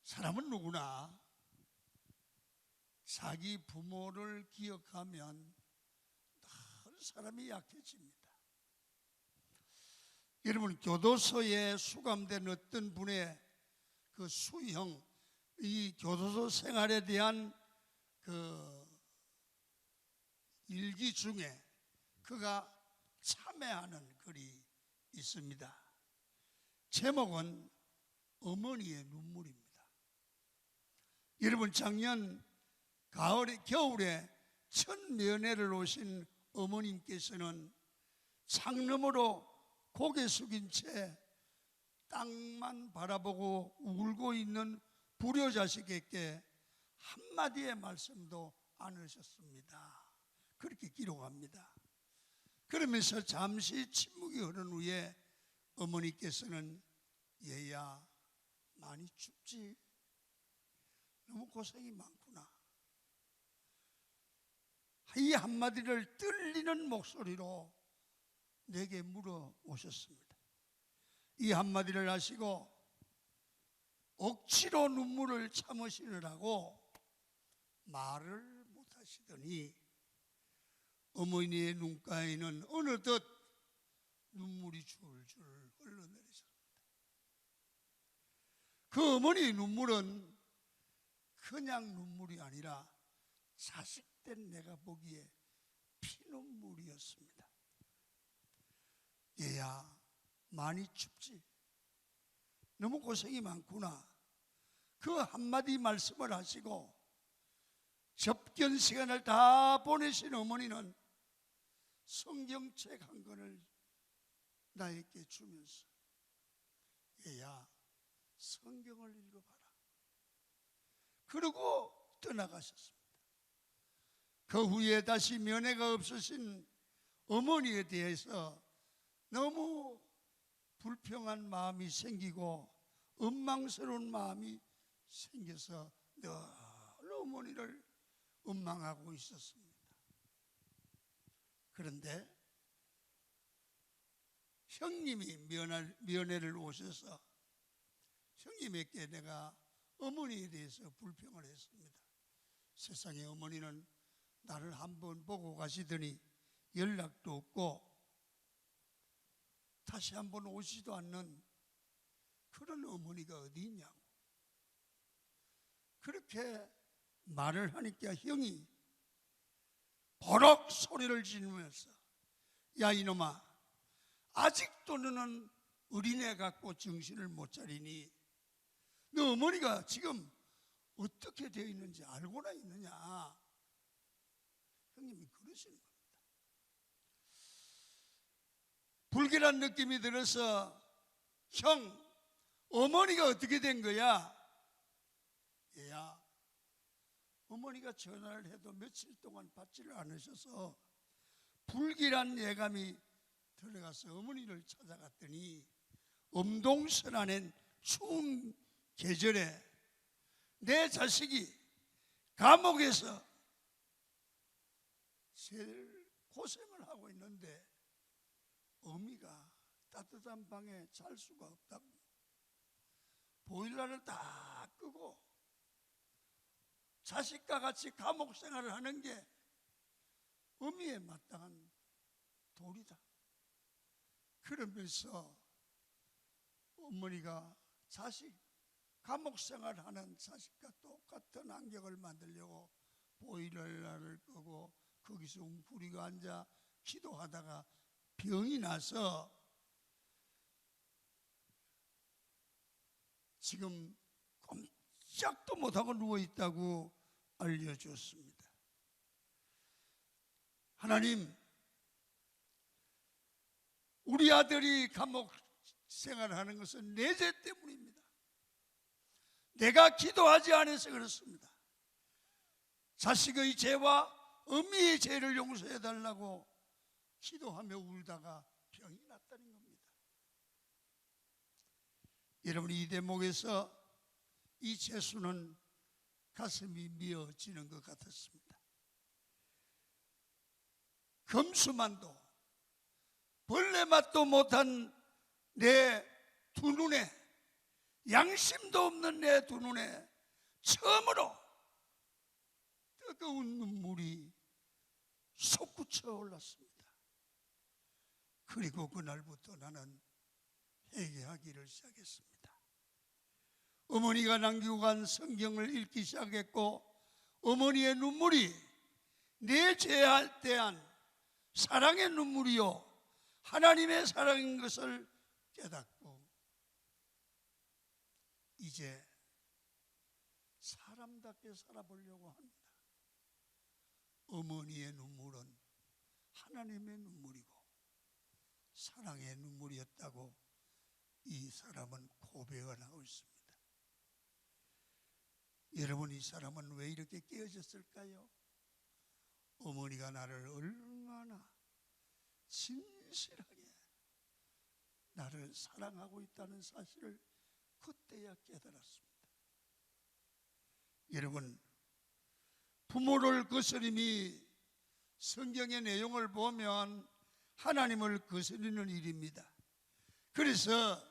사람은 누구나 자기 부모를 기억하면 늘 사람이 약해집니다. 여러분, 교도소에 수감된 어떤 분의 그 수형, 이 교도소 생활에 대한 그 일기 중에 그가 참회하는 글이 있습니다. 제목은 어머니의 눈물입니다. 여러분, 작년 겨울에 첫 면회를 오신 어머님께서는 창너머로 고개 숙인 채 땅만 바라보고 울고 있는 불효자식에게 한마디의 말씀도 안 하셨습니다. 그렇게 기록합니다. 그러면서 잠시 침묵이 흐른 후에 어머니께서는 얘야, 많이 춥지? 너무 고생이 많구나. 이 한마디를 떨리는 목소리로 내게 물어오셨습니다. 이 한마디를 하시고 억지로 눈물을 참으시느라고 말을 못하시더니 어머니의 눈가에는 어느덧 눈물이 줄줄 흘러내리셨습니다. 그 어머니의 눈물은 그냥 눈물이 아니라 자식된 내가 보기에 피눈물이었습니다. 얘야, 많이 춥지? 너무 고생이 많구나. 그 한마디 말씀을 하시고 접견 시간을 다 보내신 어머니는 성경책 한 권을 나에게 주면서 얘야, 성경을 읽어봐라. 그러고 떠나가셨습니다. 그 후에 다시 면회가 없으신 어머니에 대해서 너무 불평한 마음이 생기고 원망스러운 마음이 생겨서 늘 어머니를 원망하고 있었습니다. 그런데 형님이 면회를 오셔서 형님에게 내가 어머니에 대해서 불평을 했습니다. 세상에, 어머니는 나를 한번 보고 가시더니 연락도 없고 다시 한번 오지도 않는 그런 어머니가 어디 있냐고 그렇게 말을 하니까 형이 버럭 소리를 지르면서 야, 이놈아, 아직도 너는 어린애 같고 정신을 못 차리니 너 어머니가 지금 어떻게 되어 있는지 알고나 있느냐. 형님이 그러시는 겁니다. 불길한 느낌이 들어서 형, 어머니가 어떻게 된 거야? 얘야, 어머니가 전화를 해도 며칠 동안 받지를 않으셔서 불길한 예감이 들어가서 어머니를 찾아갔더니 엄동설안엔 추운 계절에 내 자식이 감옥에서 제일 고생을 하고 있는데 어미가 따뜻한 방에 잘 수가 없다고 보일러를 다 끄고 자식과 같이 감옥 생활을 하는 게 어미에 마땅한 도리다. 그러면서 어머니가 감옥 생활하는 자식과 똑같은 환경을 만들려고 보일러를 끄고 거기서 웅크리고 앉아 기도하다가 병이 나서 지금 꼼짝도 못하고 누워있다고 알려주었습니다. 하나님, 우리 아들이 감옥 생활하는 것은 내 죄 때문입니다. 내가 기도하지 않아서 그렇습니다. 자식의 죄와 어미의 죄를 용서해달라고 기도하며 울다가 병이 났다는 겁니다. 여러분, 이 대목에서 이 죄수는 가슴이 미어지는 것 같았습니다. 금수만도 벌레 맛도 못한 내 두 눈에 양심도 없는 내 두 눈에 처음으로 뜨거운 눈물이 솟구쳐 올랐습니다. 그리고 그날부터 나는 회개하기를 시작했습니다. 어머니가 남기고 간 성경을 읽기 시작했고, 어머니의 눈물이 내 죄에 대한 사랑의 눈물이요 하나님의 사랑인 것을 깨닫고, 이제 사람답게 살아보려고 합니다. 어머니의 눈물은 하나님의 눈물이고 사랑의 눈물이었다고 이 사람은 고백을 하고 있습니다. 여러분, 이 사람은 왜 이렇게 깨어졌을까요? 어머니가 나를 얼마나 진실하게 나를 사랑하고 있다는 사실을 그때야 깨달았습니다. 여러분, 부모를 거스림이 성경의 내용을 보면 하나님을 거스리는 일입니다. 그래서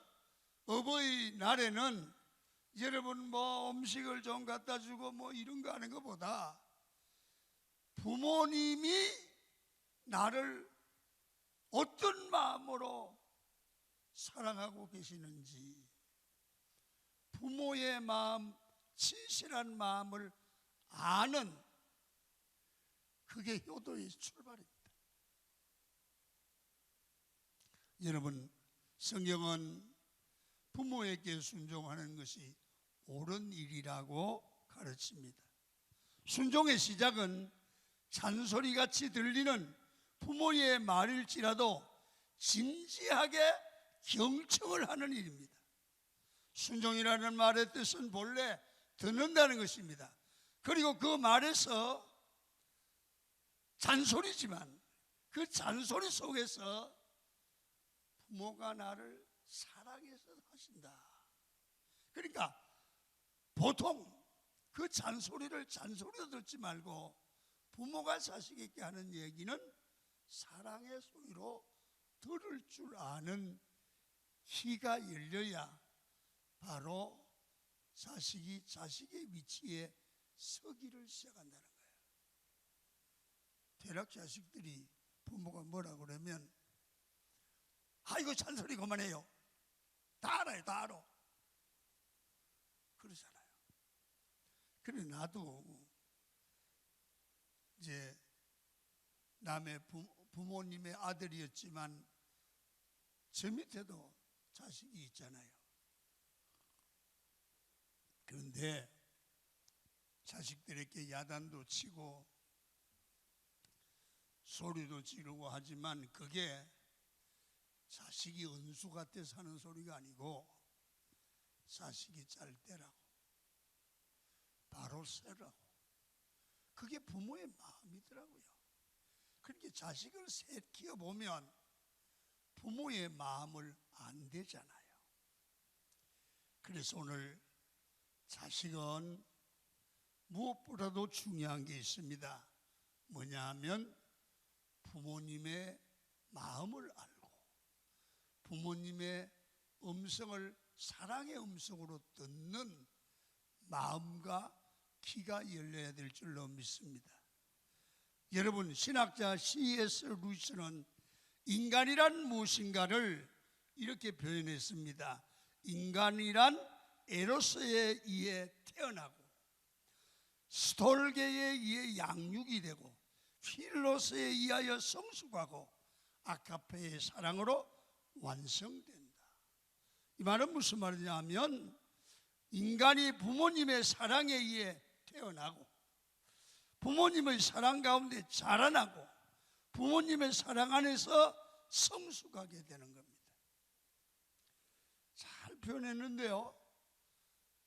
어버이날에는 여러분 음식을 좀 갖다 주고 이런 거 하는 것보다 부모님이 나를 어떤 마음으로 사랑하고 계시는지, 부모의 마음, 진실한 마음을 아는, 그게 효도의 출발입니다. 여러분, 성경은 부모에게 순종하는 것이 옳은 일이라고 가르칩니다. 순종의 시작은 잔소리같이 들리는 부모의 말일지라도 진지하게 경청을 하는 일입니다. 순종이라는 말의 뜻은 본래 듣는다는 것입니다. 그리고 그 말에서 잔소리지만 그 잔소리 속에서 부모가 나를 사랑해서 하신다. 그러니까 보통 그 잔소리를 잔소리로 듣지 말고 부모가 자식에게 하는 얘기는 사랑의 소리로 들을 줄 아는 귀가 열려야 바로 자식이 자식의 위치에 서기를 시작한다는 거예요. 대략 자식들이 부모가 뭐라 그러면 아이고 잔소리 그만해요. 다 알아요, 다 알아. 그러잖아요. 그래 나도 이제 남의 부모님의 아들이었지만 저 밑에도 자식이 있잖아요. 그런데 자식들에게 야단도 치고 소리도 지르고 하지만 그게 자식이 은수 같아서 하는 소리가 아니고 자식이 잘 때라고, 바로 세라고, 그게 부모의 마음이더라고요. 그렇게 자식을 세 키워보면 부모의 마음을 안 되잖아요. 그래서 오늘 자식은 무엇보다도 중요한 게 있습니다. 뭐냐 하면 부모님의 마음을 알고 부모님의 음성을 사랑의 음성으로 듣는 마음과 귀가 열려야 될 줄로 믿습니다. 여러분, 신학자 C.S. 루이스는 인간이란 무엇인가를 이렇게 표현했습니다. 인간이란 에로스에 의해 태어나고 스톨게에 의해 양육이 되고 필로스에 의하여 성숙하고 아가페의 사랑으로 완성된다. 이 말은 무슨 말이냐 하면 인간이 부모님의 사랑에 의해 태어나고 부모님의 사랑 가운데 자라나고 부모님의 사랑 안에서 성숙하게 되는 겁니다. 잘 표현했는데요,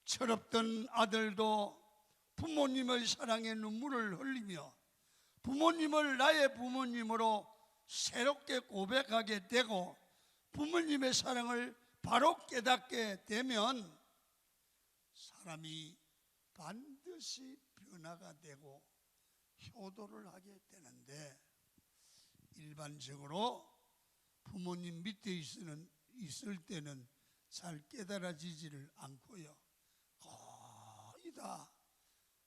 철없던 아들도 부모님의 사랑에 눈물을 흘리며 부모님을 나의 부모님으로 새롭게 고백하게 되고 부모님의 사랑을 바로 깨닫게 되면 사람이 반드시 변화가 되고 효도를 하게 되는데, 일반적으로 부모님 밑에 있을 때는 잘 깨달아지지를 않고요. 거의 다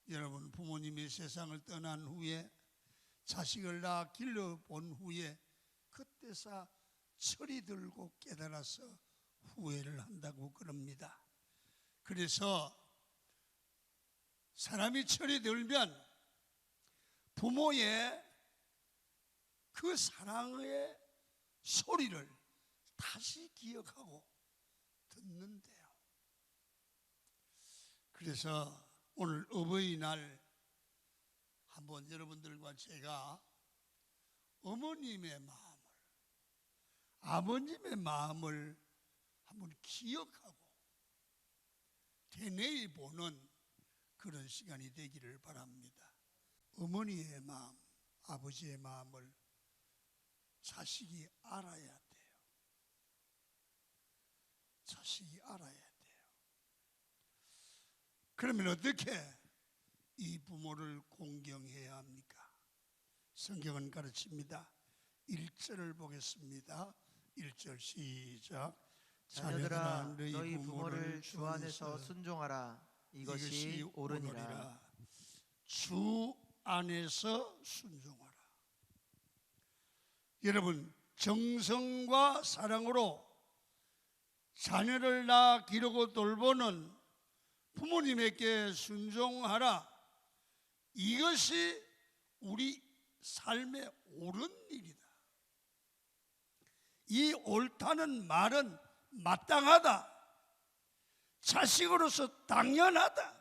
여러분 부모님이 세상을 떠난 후에 자식을 다 길러본 후에 그때서 철이 들고 깨달아서 후회를 한다고 그럽니다. 그래서 사람이 철이 들면 부모의 그 사랑의 소리를 다시 기억하고 듣는데요. 그래서 오늘 어버이날 한번 여러분들과 제가 어머님의 마음을, 아버님의 마음을 한번 기억하고 되뇌이 보는 그런 시간이 되기를 바랍니다. 어머니의 마음, 아버지의 마음을 자식이 알아야 돼요. 자식이 알아야 돼요. 그러면 어떻게 이 부모를 공경해야 합니까? 성경은 가르칩니다. 1절을 보겠습니다. 1절 시작. 자녀들아 너희 부모를 주 안에서 순종하라. 이것이 옳으니라. 주 안에서 순종하라. 여러분, 정성과 사랑으로 자녀를 낳아 기르고 돌보는 부모님에게 순종하라. 이것이 우리 삶의 옳은 일이다. 이 옳다는 말은 마땅하다. 자식으로서 당연하다.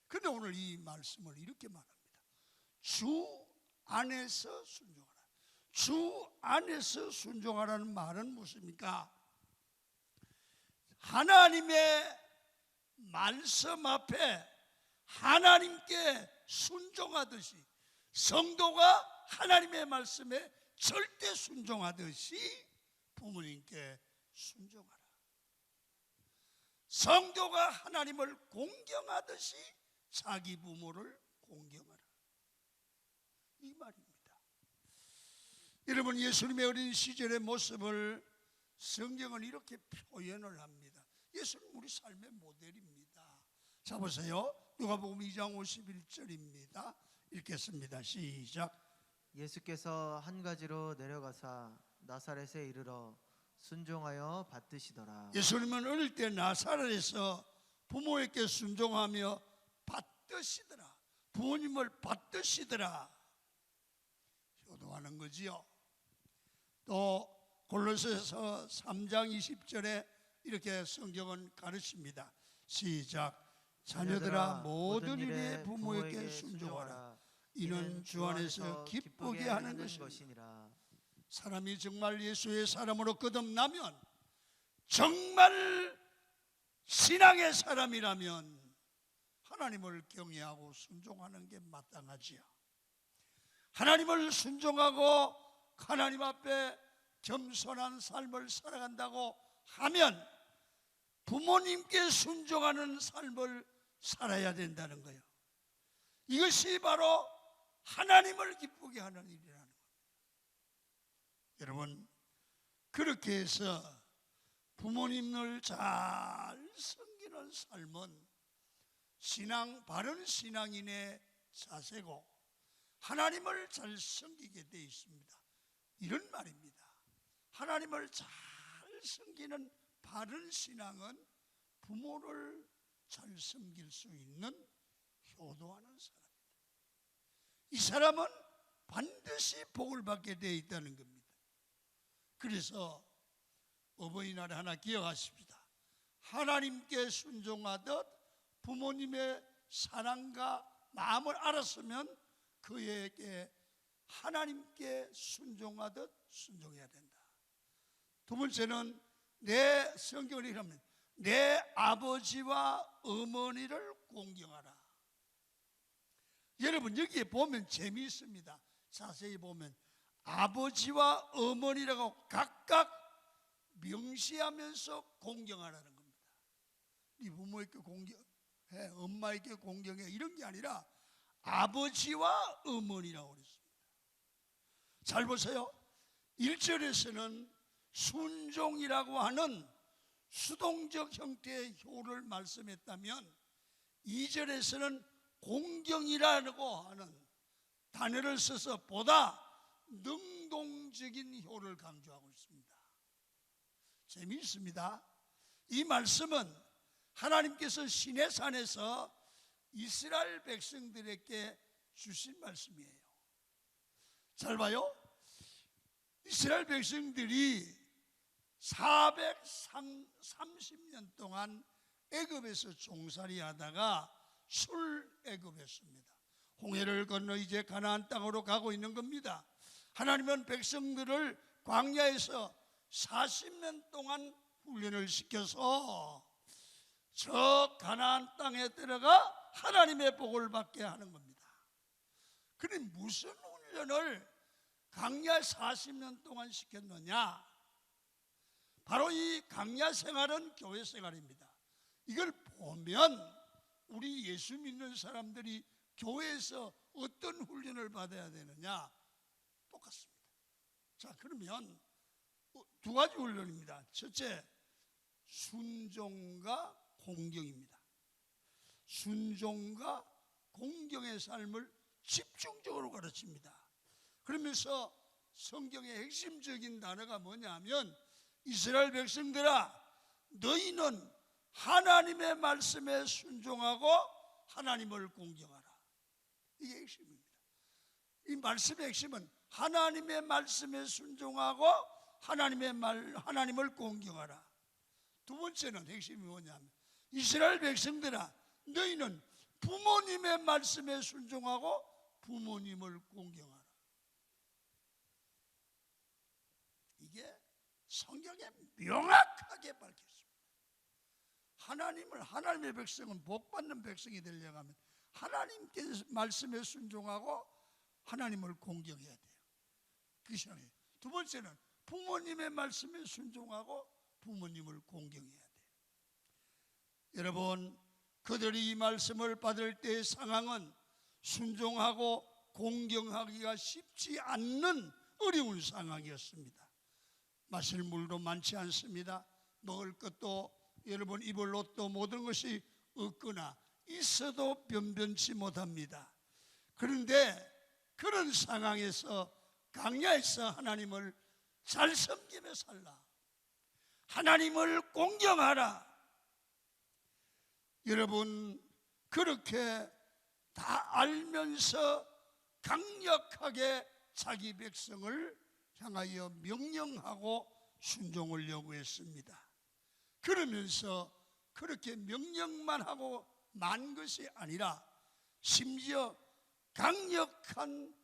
그런데 오늘 이 말씀을 이렇게 말합니다. 주 안에서 순종하라. 주 안에서 순종하라는 말은 무엇입니까? 하나님의 말씀 앞에 하나님께 순종하듯이, 성도가 하나님의 말씀에 절대 순종하듯이 부모님께 순종하라. 성도가 하나님을 공경하듯이 자기 부모를 공경하라. 이 말입니다. 여러분, 예수님의 어린 시절의 모습을 성경은 이렇게 표현을 합니다. 예수님 우리 삶의 모델입니다. 자 보세요. 누가복음 2장 51절입니다. 읽겠습니다. 시작. 예수께서 한 가지로 내려가사 나사렛에 이르러 순종하여 받드시더라. 예수님은 어릴 때 나사렛에서 부모에게 순종하며 받드시더라. 부모님을 받드시더라. 효도하는 거지요. 또 골로새서 3장 20절에 이렇게 성경은 가르칩니다. 시작. 자녀들아 모든 일에 부모에게 순종하라. 이는 주 안에서 기쁘게 하는 것이니라. 사람이 정말 예수의 사람으로 거듭나면, 정말 신앙의 사람이라면 하나님을 경외하고 순종하는 게 마땅하지요. 하나님을 순종하고 하나님 앞에 겸손한 삶을 살아간다고 하면 부모님께 순종하는 삶을 살아야 된다는 거예요. 이것이 바로 하나님을 기쁘게 하는 일이라는 겁니다. 여러분, 그렇게 해서 부모님을 잘 섬기는 삶은 바른 신앙인의 자세고 하나님을 잘 섬기게 되어 있습니다. 이런 말입니다. 하나님을 잘 섬기는 바른 신앙은 부모를 잘 섬길 수 있는 효도하는 사람입니다. 이 사람은 반드시 복을 받게 되어 있다는 겁니다. 그래서 어버이날에 하나 기억하십니다. 하나님께 순종하듯 부모님의 사랑과 마음을 알았으면 그에게 하나님께 순종하듯 순종해야 된다. 두 번째는 내 성경을 읽으면 내 아버지와 어머니를 공경하라. 여러분, 여기에 보면 재미있습니다. 자세히 보면 아버지와 어머니라고 각각 명시하면서 공경하라는 겁니다. 네 부모에게 공경해, 엄마에게 공경해, 이런 게 아니라 아버지와 어머니라고 그랬습니다. 잘 보세요. 1절에서는 순종이라고 하는 수동적 형태의 효를 말씀했다면 2절에서는 공경이라고 하는 단어를 써서 보다 능동적인 효를 강조하고 있습니다. 재미있습니다. 이 말씀은 하나님께서 시내산에서 이스라엘 백성들에게 주신 말씀이에요. 잘 봐요. 이스라엘 백성들이 430년 동안 애굽에서 종살이 하다가 출애굽했습니다. 홍해를 건너 이제 가나안 땅으로 가고 있는 겁니다. 하나님은 백성들을 광야에서 40년 동안 훈련을 시켜서 저 가나안 땅에 들어가 하나님의 복을 받게 하는 겁니다. 그런데 무슨 훈련을 광야 40년 동안 시켰느냐? 바로 이 광야 생활은 교회 생활입니다. 이걸 보면 우리 예수 믿는 사람들이 교회에서 어떤 훈련을 받아야 되느냐? 똑같습니다. 자, 그러면 두 가지 훈련입니다. 첫째, 순종과 공경입니다. 순종과 공경의 삶을 집중적으로 가르칩니다. 그러면서 성경의 핵심적인 단어가 뭐냐면 이스라엘 백성들아, 너희는 하나님의 말씀에 순종하고 하나님을 공경하라. 이게 핵심입니다. 이 말씀의 핵심은 하나님의 말씀에 순종하고 하나님을 공경하라. 두 번째는 핵심이 뭐냐면 이스라엘 백성들아, 너희는 부모님의 말씀에 순종하고 부모님을 공경하라. 이게 성경에 명확하게 밝혔습니다. 하나님의 백성은 복받는 백성이 되려고 하면 하나님께 말씀에 순종하고 하나님을 공경해야 돼요. 그것이 아니에요. 두 번째는 부모님의 말씀에 순종하고 부모님을 공경해야 돼요. 여러분, 그들이 이 말씀을 받을 때의 상황은 순종하고 공경하기가 쉽지 않는 어려운 상황이었습니다. 마실 물도 많지 않습니다. 먹을 것도 여러분 입을 옷도 모든 것이 없거나 있어도 변변치 못합니다. 그런데 그런 상황에서 광야에서 하나님을 잘 섬기며 살라, 하나님을 공경하라. 여러분, 그렇게 다 알면서 강력하게 자기 백성을 향하여 명령하고 순종을 요구했습니다. 그러면서 그렇게 명령만 하고 만 것이 아니라 심지어 강력한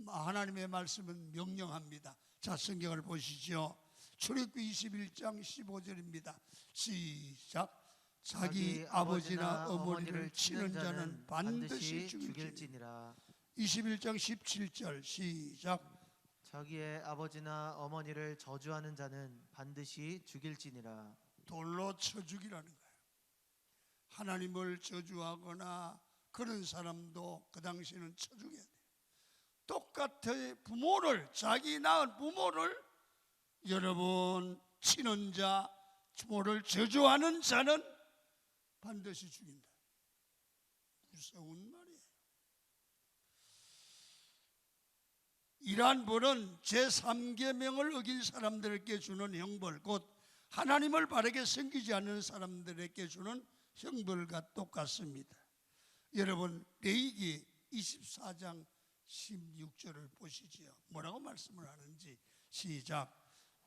하나님의 말씀을 명령합니다. 자, 성경을 보시죠. 출애굽기 21장 15절입니다. 시작. 자기 아버지나 어머니를 치는 자는 반드시 죽일지니라. 21장 17절 시작. 자기의 아버지나 어머니를 저주하는 자는 반드시 죽일지니라. 돌로 쳐 죽이라는 거예요. 하나님을 저주하거나 그런 사람도 그 당시에는 쳐 죽여야 돼요. 똑같아. 부모를, 자기 낳은 부모를 여러분 치는 자, 부모를 저주하는 자는 반드시 죽인다. 무서운 말이에요. 이러한 벌은 제3계명을 어긴 사람들에게 주는 형벌, 곧 하나님을 바르게 섬기지 않는 사람들에게 주는 형벌과 똑같습니다. 여러분, 레위기 24장 16절을 보시지요. 뭐라고 말씀을 하는지. 시작.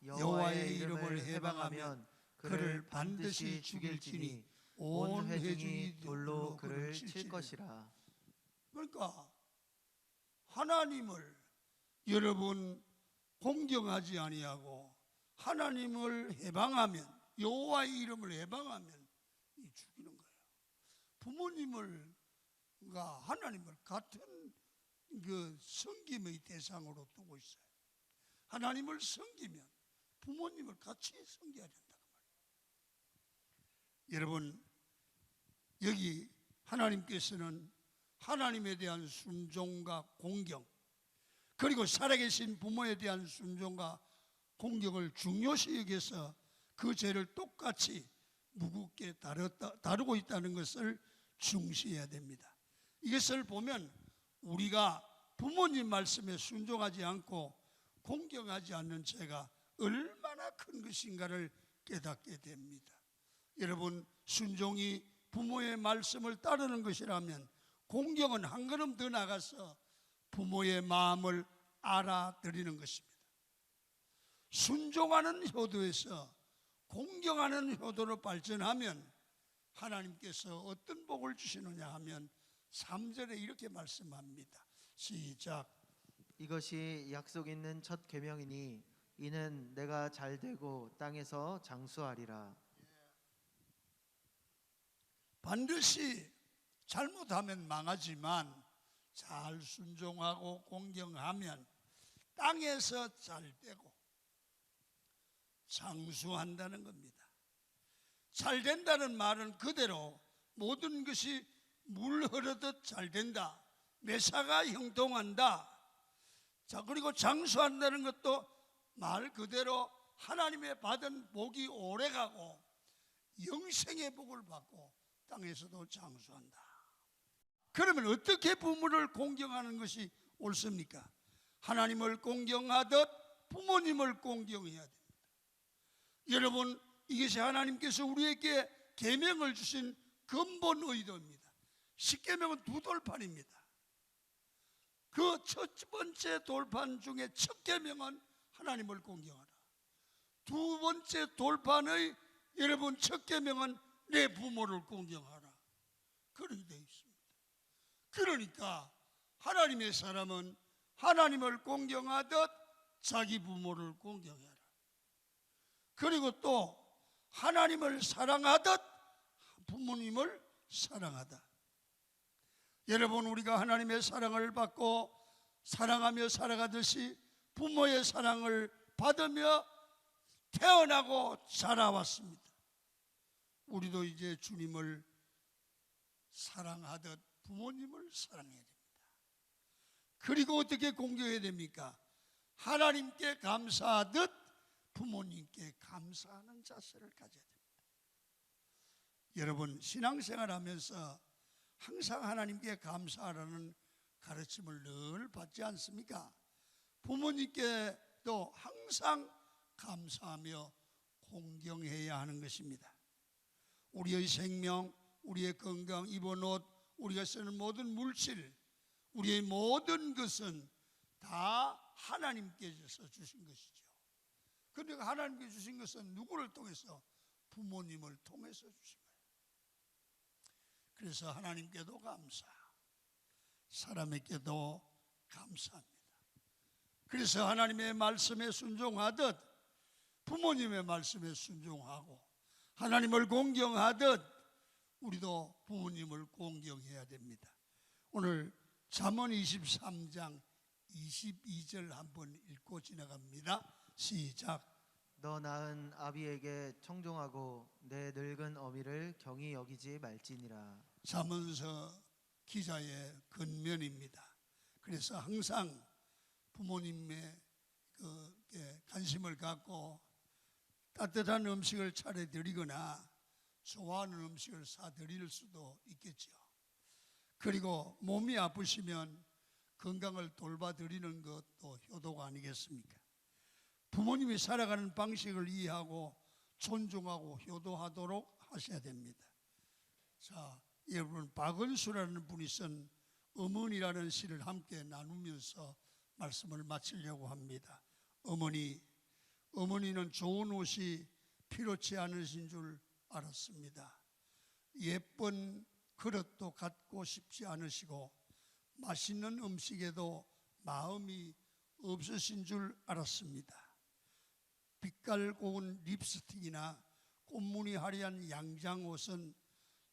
여호와의 이름을 해방하면 그를 반드시 죽일지니 온 회중이 돌로 그를 칠 것이라. 그러니까 하나님을 여러분 공경하지 아니하고 하나님을 해방하면, 여호와의 이름을 해방하면 죽이는 거예요. 부모님을과 하나님을 같은 그 섬김의 대상으로 두고 있어요. 하나님을 섬기면 부모님을 같이 섬겨야 된다고 말이에요. 여러분, 여기 하나님께서는 하나님에 대한 순종과 공경, 그리고 살아계신 부모에 대한 순종과 공경을 중요시 여겨서 그 죄를 똑같이 무겁게 다루고 있다는 것을 중시해야 됩니다. 이것을 보면 우리가 부모님 말씀에 순종하지 않고 공경하지 않는 죄가 얼마나 큰 것인가를 깨닫게 됩니다. 여러분, 순종이 부모의 말씀을 따르는 것이라면 공경은 한 걸음 더 나가서 부모의 마음을 알아들이는 것입니다. 순종하는 효도에서 공경하는 효도로 발전하면 하나님께서 어떤 복을 주시느냐 하면 3절에 이렇게 말씀합니다. 시작. 이것이 약속 있는 첫 계명이니 이는 내가 잘되고 땅에서 장수하리라. 반드시 잘못하면 망하지만 잘 순종하고 공경하면 땅에서 잘되고 장수한다는 겁니다. 잘된다는 말은 그대로 모든 것이 물 흐르듯 잘된다, 매사가 형통한다. 자, 그리고 장수한다는 것도 말 그대로 하나님의 받은 복이 오래가고 영생의 복을 받고 땅에서도 장수한다. 그러면 어떻게 부모를 공경하는 것이 옳습니까? 하나님을 공경하듯 부모님을 공경해야 됩니다. 여러분, 이것이 하나님께서 우리에게 계명을 주신 근본 의도입니다. 십계명은 두 돌판입니다. 그 첫 번째 돌판 중에 첫 계명은 하나님을 공경하라. 두 번째 돌판의 여러분 첫 계명은 내 부모를 공경하라. 그렇게 되어 있습니다. 그러니까 하나님의 사람은 하나님을 공경하듯 자기 부모를 공경해라. 그리고 또 하나님을 사랑하듯 부모님을 사랑하다. 여러분, 우리가 하나님의 사랑을 받고 사랑하며 살아가듯이 부모의 사랑을 받으며 태어나고 자라왔습니다. 우리도 이제 주님을 사랑하듯 부모님을 사랑해야 됩니다. 그리고 어떻게 공경해야 됩니까? 하나님께 감사하듯 부모님께 감사하는 자세를 가져야 됩니다. 여러분, 신앙생활 하면서 항상 하나님께 감사하라는 가르침을 늘 받지 않습니까? 부모님께도 항상 감사하며 공경해야 하는 것입니다. 우리의 생명, 우리의 건강, 입은 옷, 우리가 쓰는 모든 물질, 우리의 모든 것은 다 하나님께서 주신 것이죠. 그런데 하나님께 주신 것은 누구를 통해서? 부모님을 통해서 주신 거예요. 그래서 하나님께도 감사, 사람에게도 감사합니다. 그래서 하나님의 말씀에 순종하듯 부모님의 말씀에 순종하고 하나님을 공경하듯 우리도 부모님을 공경해야 됩니다. 오늘 잠언 23장 22절 한번 읽고 지나갑니다. 시작. 너 낳은 아비에게 청종하고 내 늙은 어미를 경히 여기지 말지니라. 잠언서 기자의 근면입니다. 그래서 항상 부모님의 관심을 갖고 따뜻한 음식을 차려드리거나 좋아하는 음식을 사드릴 수도 있겠죠. 그리고 몸이 아프시면 건강을 돌봐드리는 것도 효도가 아니겠습니까? 부모님이 살아가는 방식을 이해하고 존중하고 효도하도록 하셔야 됩니다. 자, 여러분, 박은수라는 분이 쓴 어머니라는 시를 함께 나누면서 말씀을 마치려고 합니다. 어머니는 좋은 옷이 필요치 않으신 줄 알았습니다. 예쁜 그릇도 갖고 싶지 않으시고 맛있는 음식에도 마음이 없으신 줄 알았습니다. 빛깔 고운 립스틱이나 꽃무늬 화려한 양장옷은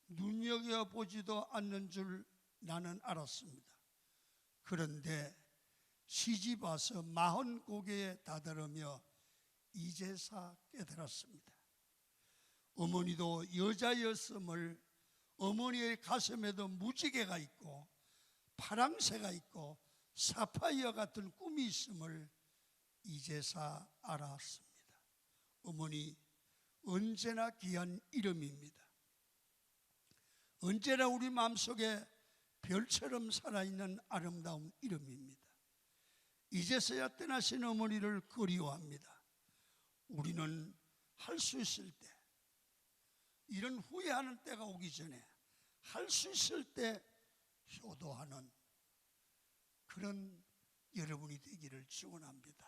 눈여겨보지도 않는 줄 나는 알았습니다. 그런데 시집 와서 40고개에 다다르며 이제사 깨달았습니다. 어머니도 여자였음을, 어머니의 가슴에도 무지개가 있고 파랑새가 있고 사파이어 같은 꿈이 있음을 이제사 알았습니다. 어머니, 언제나 귀한 이름입니다. 언제나 우리 마음속에 별처럼 살아있는 아름다운 이름입니다. 이제서야 떠나신 어머니를 그리워합니다. 우리는 할 수 있을 때, 이런 후회하는 때가 오기 전에 할 수 있을 때 효도하는 그런 여러분이 되기를 축원합니다.